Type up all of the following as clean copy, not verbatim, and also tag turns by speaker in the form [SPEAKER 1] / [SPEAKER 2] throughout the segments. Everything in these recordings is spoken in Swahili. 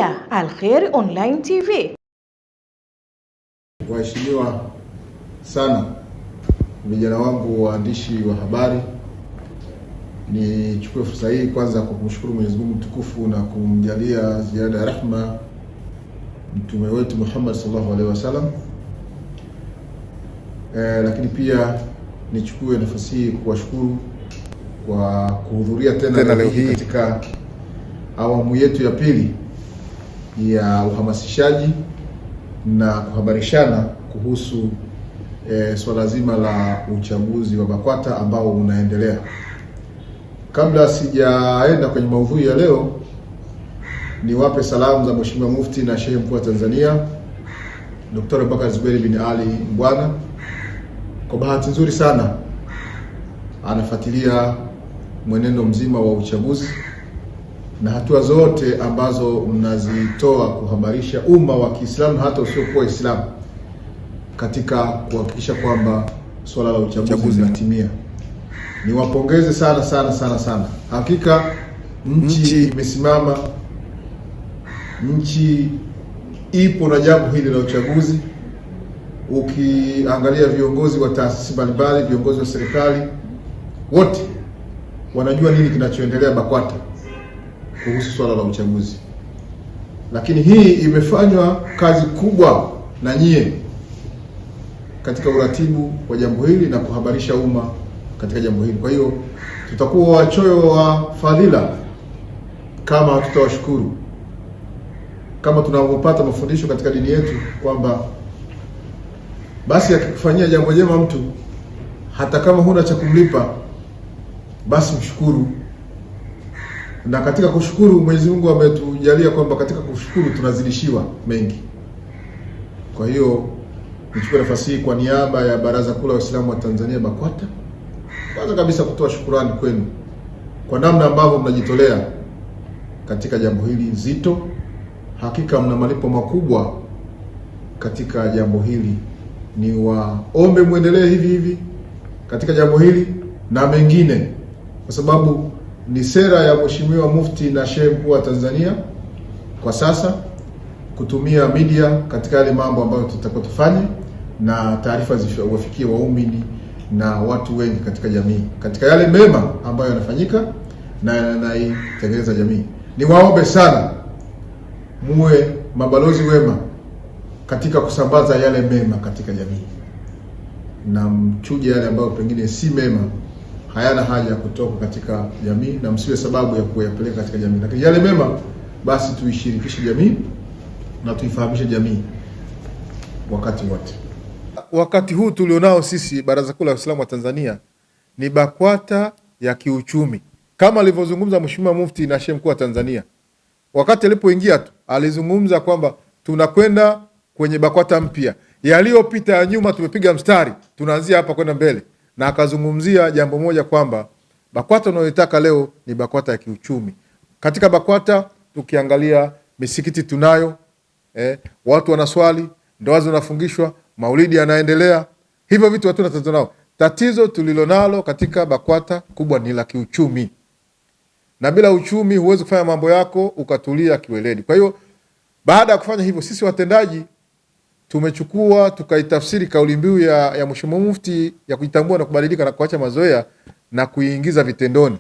[SPEAKER 1] kupitia Al Khair Online TV.
[SPEAKER 2] Waheshimiwa sana vijana wangu waandishi wa habari, nichukue fursa hii kwanza kwa kumshukuru Mwenyezi Mungu mtukufu na kumjalia ziada ya rahma mtume wetu Muhammad sallallahu alaihi wasallam. Lakini pia nichukue nafasi hii kuwashukuru kwa kuhudhuria tena leo hii katika awamu yetu ya pili ya uhamasishaji na kuhabarishana kuhusu swala zima la uchaguzi wa BAKWATA ambao unaendelea. Kabla sijaenda kwenye maudhui ya leo, niwape salamu za Mheshimiwa Mufti na Sheikh Mkuu wa Tanzania Dr. Bakari Zuberi bin Ali Mbwana. Kwa bahati nzuri sana anafuatilia mwenendo mzima wa uchaguzi na hatua zote ambazo mnazitoa kuhabarisha umma wa Kiislamu hata usiokuwa Islamu katika kuhakikisha kwamba swala la uchaguzi linatimia. Niwapongeze sana sana sana sana. Hakika nchi imesimama, nchi ipo na jambo hili la uchaguzi. Ukiangalia viongozi wa taasisi mbalimbali, viongozi wa serikali, wote wanajua nini kinachoendelea BAKWATA kuhusu swala la uchaguzi. Lakini hii imefanywa kazi kubwa na nyie katika uratibu wa jambo hili na kuhabarisha umma katika jambo hili. Kwa hiyo tutakuwa wachoyo wa fadhila kama hatutawashukuru, kama tunavyopata mafundisho katika dini yetu kwamba basi akikufanyia jambo jema mtu, hata kama huna cha kumlipa, basi mshukuru. Na katika kushukuru, Mwenyezi Mungu ametujalia kwamba katika kushukuru tunazidishiwa mengi. Kwa hiyo nichukue nafasi hii kwa niaba ya Baraza Kuu la Waislamu wa Tanzania BAKWATA, kwanza kabisa kutoa shukrani kwenu kwa namna ambavyo mnajitolea katika jambo hili zito. Hakika mna malipo makubwa katika jambo hili. Ni waombe muendelee hivi hivi katika jambo hili na mengine, kwa sababu ni sera ya Mheshimiwa Mufti na Sheikh Mkuu wa Tanzania kwa sasa kutumia media katika yale mambo ambayo tutakuwa tufanye na taarifa ziwafikie waumini na watu wengi katika jamii, katika yale mema ambayo yanafanyika na yanaitengeneza jamii. Niwaombe sana muwe mabalozi wema katika kusambaza yale mema katika jamii, na mchuje yale ambayo pengine si mema, hayana haja kutoka katika jamii, na msiwe sababu ya kuyapeleka katika jamii. Lakini yale mema basi tuishirikishe jamii na tuifahamishe jamii wakati wote. Wakati huu tulionao sisi Baraza Kuu la Waislamu wa Tanzania ni BAKWATA ya kiuchumi, kama alivyozungumza Mheshimiwa Mufti na Sheikh Mkuu wa Tanzania. Wakati alipoingia tu alizungumza kwamba tunakwenda kwenye BAKWATA mpya, yaliyopita ya nyuma tumepiga mstari, tunaanzia hapa kwenda mbele. Na akazungumzia jambo moja kwamba BAKWATA unayotaka leo ni BAKWATA ya kiuchumi. Katika BAKWATA tukiangalia misikiti tunayo, watu wanaswali, ndoa zinafungishwa, maulidi yanaendelea. Hivyo vitu hatuna tatizo nao. Tatizo tulilonalo katika BAKWATA kubwa ni la kiuchumi. Na bila uchumi huwezi kufanya mambo yako ukatulia kiweledi. Kwa hiyo baada ya kufanya hivyo, sisi watendaji tumechukua tukaitafsiri kauli mbiu ya Mheshimiwa Mufti ya kujitambua na kubadilika na kuacha mazoea na kuiingiza vitendoni.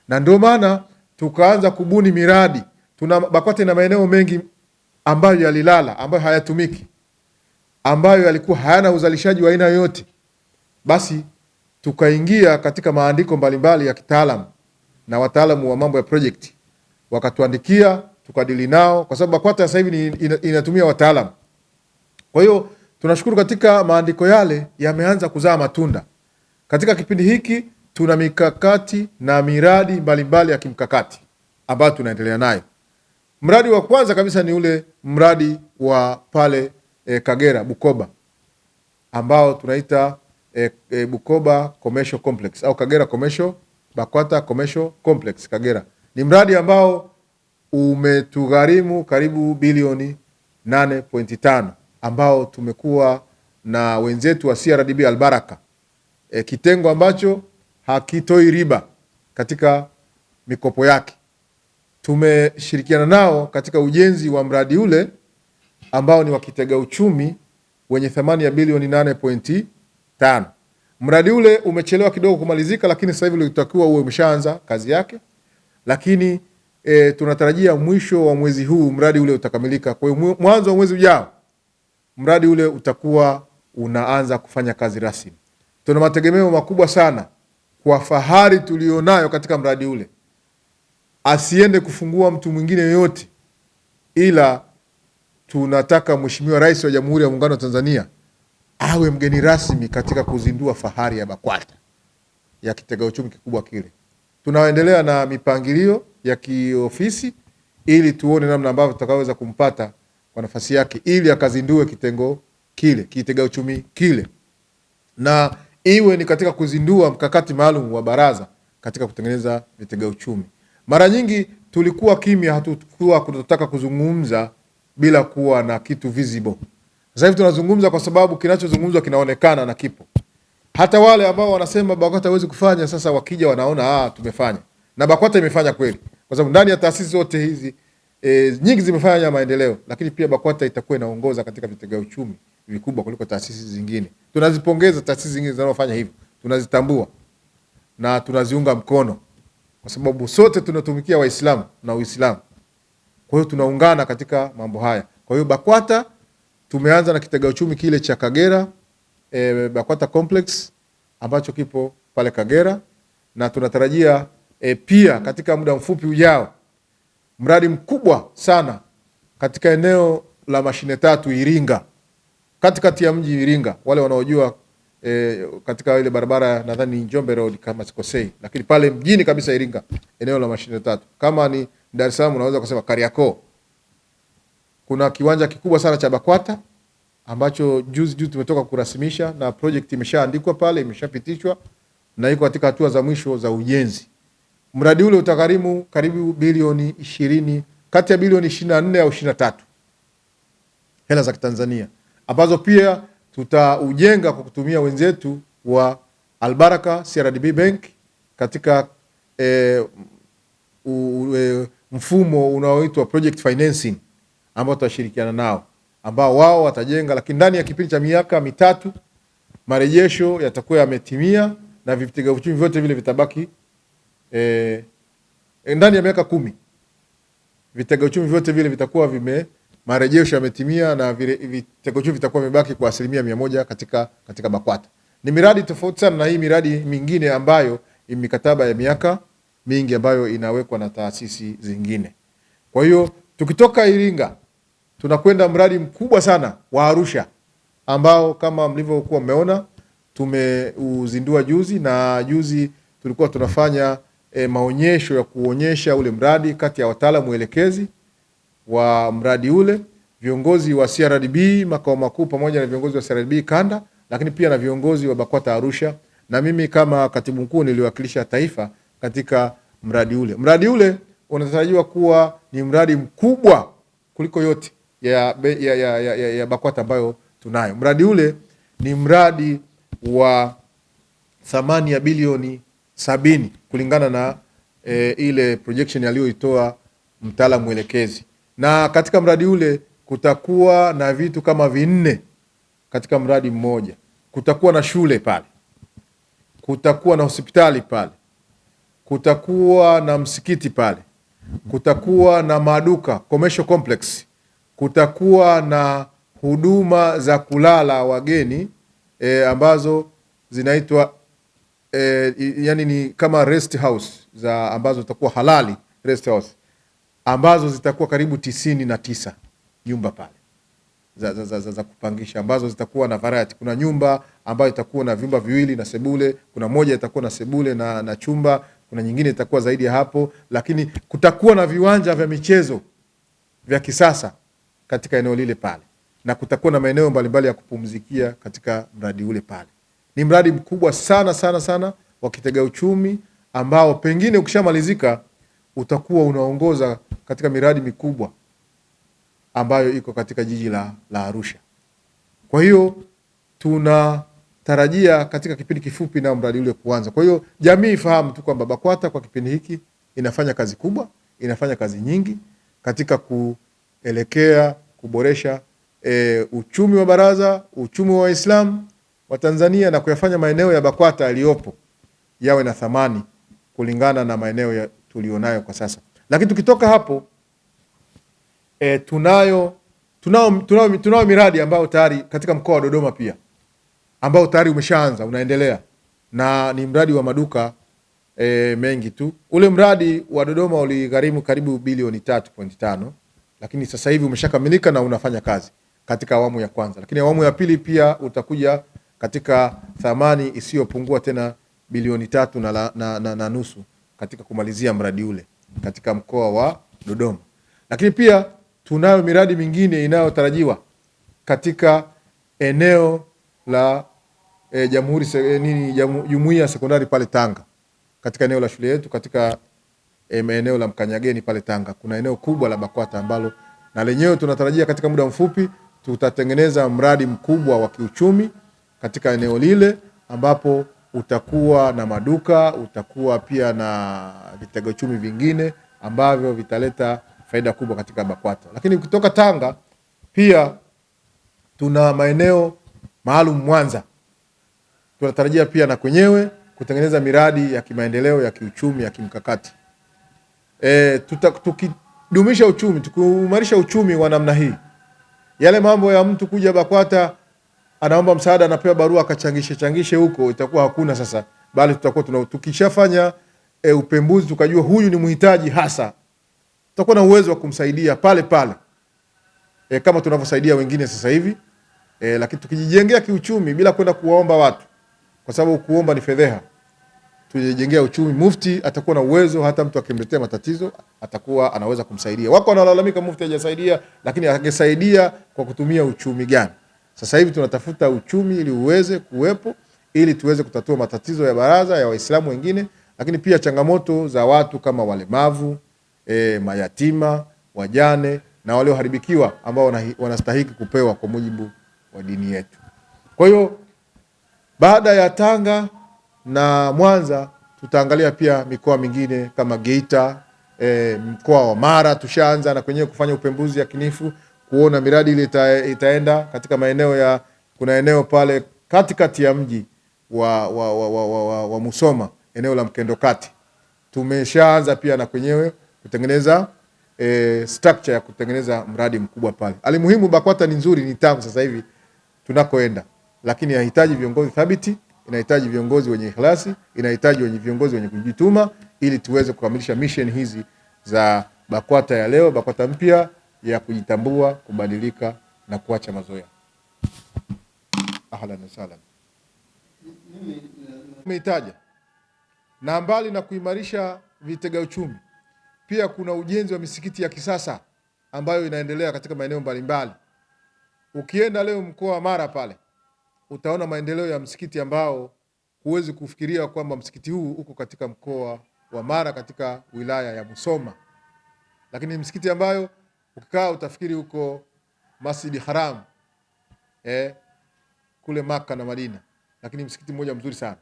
[SPEAKER 2] Na ndio maana tukaanza kubuni miradi. BAKWATA ina maeneo mengi ambayo yalilala, ambayo hayatumiki, ambayo yalikuwa hayana uzalishaji wa aina yoyote. Basi tukaingia katika maandiko mbalimbali ya kitaalamu na wataalamu wa mambo ya project wakatuandikia, tukadili nao, kwa sababu BAKWATA sasa hivi inatumia wataalamu. Kwa hiyo tunashukuru katika maandiko yale yameanza kuzaa matunda. Katika kipindi hiki tuna mikakati na miradi mbalimbali ya kimkakati ambayo tunaendelea nayo. Mradi wa kwanza kabisa ni ule mradi wa pale Kagera Bukoba, ambao tunaita Bukoba Commercial Complex au Kagera BAKWATA Commercial Complex Kagera. Ni mradi ambao umetugharimu karibu bilioni 8.5, ambao tumekuwa na wenzetu wa CRDB Albaraka, kitengo ambacho hakitoi riba katika mikopo yake. tumeshirikiana nao katika ujenzi wa mradi ule ambao ni wa kitega uchumi wenye thamani ya bilioni 8.5. Mradi ule umechelewa kidogo kumalizika, lakini sasa hivi ulitakiwa uwe umeshaanza kazi yake, lakini tunatarajia mwisho wa mwezi huu mradi ule utakamilika. Kwa hiyo mwanzo wa mwezi ujao mradi ule utakuwa unaanza kufanya kazi rasmi. Tuna mategemeo makubwa sana kwa fahari tulionayo katika mradi ule. Asiende kufungua mtu mwingine yoyote, ila tunataka Mheshimiwa Rais wa Jamhuri ya Muungano wa Tanzania awe mgeni rasmi katika kuzindua fahari ya BAKWATA ya kitega uchumi kikubwa kile. Tunaendelea na mipangilio ya kiofisi ili tuone namna ambavyo tutakaweza kumpata kwa nafasi yake ili akazindue kitengo kile, kitega uchumi kile, na iwe ni katika kuzindua mkakati maalum wa baraza katika kutengeneza vitega uchumi. Mara nyingi tulikuwa kimya, hatukuwa tunataka kuzungumza bila kuwa na kitu visible. Sasa hivi tunazungumza kwa sababu kinachozungumzwa kinaonekana na kipo. Hata wale ambao wanasema BAKWATA hawezi kufanya, sasa wakija wanaona tumefanya. Na BAKWATA imefanya kweli. Kwa sababu ndani ya taasisi zote hizi nyingi zimefanya maendeleo, lakini pia BAKWATA itakuwa inaongoza katika vitega uchumi vikubwa kuliko taasisi zingine. Tunazipongeza taasisi zingine zinazofanya hivyo. Tunazitambua na tunaziunga mkono kwa sababu sote tunatumikia Waislamu na Uislamu. Kwa hiyo tunaungana katika mambo haya. Kwa hiyo BAKWATA tumeanza na kitega uchumi kile cha Kagera, BAKWATA Complex ambacho kipo pale Kagera, na tunatarajia pia katika muda mfupi ujao mradi mkubwa sana katika eneo la mashine tatu Iringa, katikati ya mji Iringa. Wale wanaojua katika ile barabara nadhani Njombe Road kama sikosei, lakini pale mjini kabisa Iringa, eneo la mashine tatu. Kama ni Dar es Salaam unaweza kusema Kariakoo. Kuna kiwanja kikubwa sana cha BAKWATA ambacho juzi tumetoka kurasimisha na project imeshaandikwa pale, imeshapitishwa na iko katika hatua za mwisho za ujenzi. Mradi ule utagharimu karibu bilioni 20, kati ya bilioni 24 au 23 hela za Kitanzania, ambazo pia tutaujenga kwa kutumia wenzetu wa Albaraka CRDB Bank katika mfumo unaoitwa project financing ambao tutashirikiana nao, ambao wao watajenga, lakini ndani ya kipindi cha miaka mitatu marejesho yatakuwa yametimia na vitega uchumi vyote vile vitabaki ndani ya miaka 10 vitega uchumi vyote vile vitakuwa marejesho yametimia na vitega uchumi vitakuwa vimebaki kwa 100% katika BAKWATA. Ni miradi tofauti sana na hii miradi mingine ambayo mikataba ya miaka mingi ambayo inawekwa na taasisi zingine. Kwa hiyo tukitoka Iringa tunakwenda mradi mkubwa sana wa Arusha ambao kama mlivyokuwa mmeona tumeuzindua juzi, na juzi tulikuwa tunafanya maonyesho ya kuonyesha ule mradi kati ya wataalamu elekezi wa mradi ule, viongozi wa CRDB makao makuu pamoja na viongozi wa CRDB kanda, lakini pia na viongozi wa BAKWATA Arusha, na mimi kama katibu mkuu niliwakilisha taifa katika mradi ule. Mradi ule unatarajiwa kuwa ni mradi mkubwa kuliko yote ya BAKWATA ambayo tunayo. Mradi ule ni mradi wa thamani ya bilioni 70 kulingana na ile projection aliyoitoa mtaalamu mwelekezi. Na katika mradi ule kutakuwa na vitu kama 4 katika mradi mmoja. Kutakuwa na shule pale, kutakuwa na hospitali pale, kutakuwa na msikiti pale, kutakuwa na maduka commercial complex, kutakuwa na huduma za kulala wageni ambazo zinaitwa yani ni kama rest house za ambazo zitakuwa halali rest house, ambazo zitakuwa karibu 99 nyumba pale za kupangisha, ambazo zitakuwa na variety. Kuna nyumba ambayo itakuwa na vyumba viwili na sebule, kuna moja itakuwa na sebule na chumba, kuna nyingine itakuwa zaidi ya hapo, lakini kutakuwa na viwanja vya michezo vya kisasa katika eneo lile pale, na kutakuwa na maeneo mbalimbali ya kupumzikia katika mradi ule pale. Ni mradi mkubwa sana sana sana wa kitega uchumi ambao pengine ukishamalizika utakuwa unaongoza katika miradi mikubwa ambayo iko katika jiji la Arusha. Kwa hiyo tunatarajia katika kipindi kifupi na mradi ule kuanza. Kwa hiyo jamii ifahamu tu kwamba BAKWATA kwa kipindi hiki inafanya kazi kubwa, inafanya kazi nyingi katika kuelekea kuboresha uchumi wa baraza, uchumi wa Waislamu wa Tanzania na kuyafanya maeneo ya BAKWATA yaliyopo yawe na thamani kulingana na maeneo tulionayo kwa sasa. Lakini tukitoka hapo tunao miradi ambayo tayari katika mkoa wa Dodoma pia ambao tayari umeshaanza unaendelea, na ni mradi wa maduka mengi tu. Ule mradi wa Dodoma uligharimu karibu bilioni 3.5, lakini sasa hivi umeshakamilika na unafanya kazi katika awamu ya kwanza, lakini awamu ya pili pia utakuja katika thamani isiyopungua tena bilioni 3 na nusu katika kumalizia mradi ule katika mkoa wa Dodoma. Lakini pia tunayo miradi mingine inayotarajiwa katika eneo la Jumuiya Sekondari pale Tanga, katika eneo la shule yetu, katika eneo la Mkanyageni pale Tanga kuna eneo kubwa la BAKWATA ambalo na lenyewe tunatarajia katika muda mfupi tutatengeneza mradi mkubwa wa kiuchumi katika eneo lile, ambapo utakuwa na maduka, utakuwa pia na vitega uchumi vingine ambavyo vitaleta faida kubwa katika BAKWATA. Lakini kutoka Tanga pia tuna maeneo maalum Mwanza, tunatarajia pia na kwenyewe kutengeneza miradi ya kimaendeleo ya kiuchumi ya kimkakati. Tukidumisha uchumi, tukiimarisha uchumi wa namna hii, yale mambo ya mtu kuja BAKWATA anaomba msaada, anapewa barua akachangishe huko, itakuwa hakuna sasa, bali tutakuwa tukishafanya upembuzi tukajua huyu ni mhitaji hasa, tutakuwa na uwezo wa kumsaidia pale pale kama tunavyosaidia wengine sasa hivi. Lakini tukijijengea kiuchumi bila kwenda kuwaomba watu, kwa sababu kuomba ni fedheha, tujijengea uchumi, mufti atakuwa na uwezo, hata mtu akimletea matatizo atakuwa anaweza kumsaidia. Wako wanalalamika mufti hajasaidia, lakini angesaidia kwa kutumia uchumi gani? Sasa hivi tunatafuta uchumi ili uweze kuwepo, ili tuweze kutatua matatizo ya baraza ya Waislamu wengine, lakini pia changamoto za watu kama walemavu, mayatima, wajane na walioharibikiwa ambao wanastahili kupewa kwa mujibu wa dini yetu. Kwa hiyo baada ya Tanga na Mwanza tutaangalia pia mikoa mingine kama Geita, mkoa wa Mara tushaanza na kwenyewe kufanya upembuzi yakinifu kuona miradi ile itaenda katika maeneo kuna eneo pale katikati ya mji wa Musoma, eneo la Mkendo Kati. Tumeshaanza pia na kwenyewe kutengeneza structure ya kutengeneza mradi mkubwa pale. Alimuhimu BAKWATA ni nzuri, ni tamu sasa hivi tunakoenda, lakini inahitaji viongozi thabiti, inahitaji viongozi wenye ikhlasi, inahitaji viongozi wenye kujituma ili tuweze kukamilisha mission hizi za BAKWATA ya leo, BAKWATA mpya ya kujitambua, kubadilika na kuacha mazoea. Ahlan wa sahlan. Umehitaja na mbali na kuimarisha vitega uchumi, pia kuna ujenzi wa misikiti ya kisasa ambayo inaendelea katika maeneo mbalimbali. Ukienda leo mkoa wa Mara pale utaona maendeleo ya msikiti ambao huwezi kufikiria kwamba msikiti huu uko katika mkoa wa Mara katika wilaya ya Musoma, lakini msikiti ambayo ukikaa utafikiri huko Masjid Haram kule Maka na Madina, lakini msikiti mmoja mzuri sana.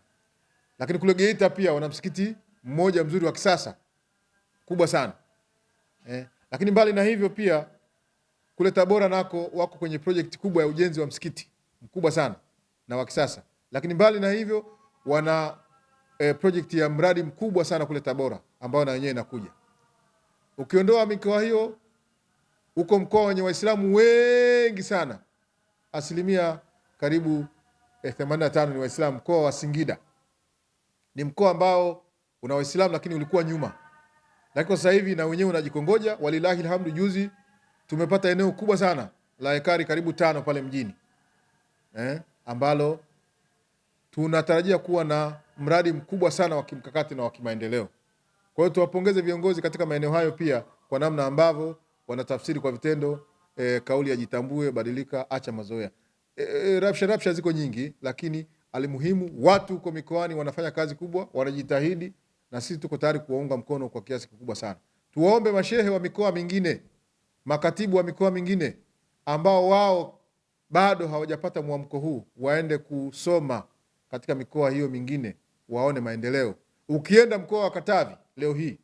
[SPEAKER 2] Lakini kule Geita pia wana msikiti mmoja mzuri wa kisasa kubwa sana. Lakini mbali na hivyo pia kule Tabora nako wako kwenye project kubwa ya ujenzi wa msikiti mkubwa sana na wa kisasa. Lakini mbali na hivyo wana project ya mradi mkubwa sana kule Tabora ambao na wenyewe inakuja. Ukiondoa mikoa hiyo, uko mkoa wenye Waislamu wengi sana, asilimia karibu 85 ni Waislamu. Mkoa wa Singida ni mkoa ambao una Waislamu lakini ulikuwa nyuma, lakini sasa hivi na wenyewe unajikongoja. Walilahi alhamdu, juzi tumepata eneo kubwa sana la ekari karibu 5 pale mjini ambalo tunatarajia kuwa na mradi mkubwa sana wa kimkakati na wa kimaendeleo. Kwa hiyo tuwapongeze viongozi katika maeneo hayo pia kwa namna ambavyo wanatafsiri kwa vitendo kauli ya jitambue, badilika, acha mazoea. Rapsha ziko nyingi, lakini alimuhimu watu huko mikoani wanafanya kazi kubwa, wanajitahidi, na sisi tuko tayari kuwaunga mkono kwa kiasi kikubwa sana. Tuwaombe mashehe wa mikoa mingine, makatibu wa mikoa mingine ambao wao bado hawajapata mwamko huu, waende kusoma katika mikoa hiyo mingine waone maendeleo. Ukienda mkoa wa Katavi leo hii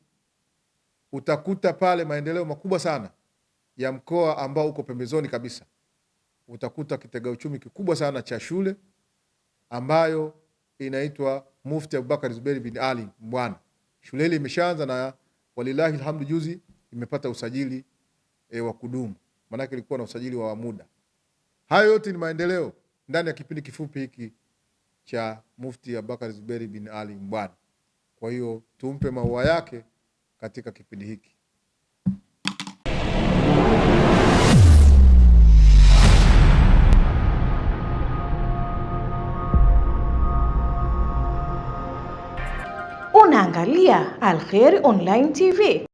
[SPEAKER 2] utakuta pale maendeleo makubwa sana ya mkoa ambao uko pembezoni kabisa. Utakuta kitega uchumi kikubwa sana cha shule ambayo inaitwa Mufti Abubakar Zuberi bin Ali Mbwana. Shule ile imeshaanza na walilahi alhamdu, juzi imepata usajili wa kudumu, maana ilikuwa na usajili wa muda. Hayo yote ni maendeleo ndani ya kipindi kifupi hiki cha Mufti Abubakar Zuberi bin Ali Mbwana. Kwa hiyo tumpe maua yake katika kipindi hiki.
[SPEAKER 1] Unaangalia Al Khair Online TV.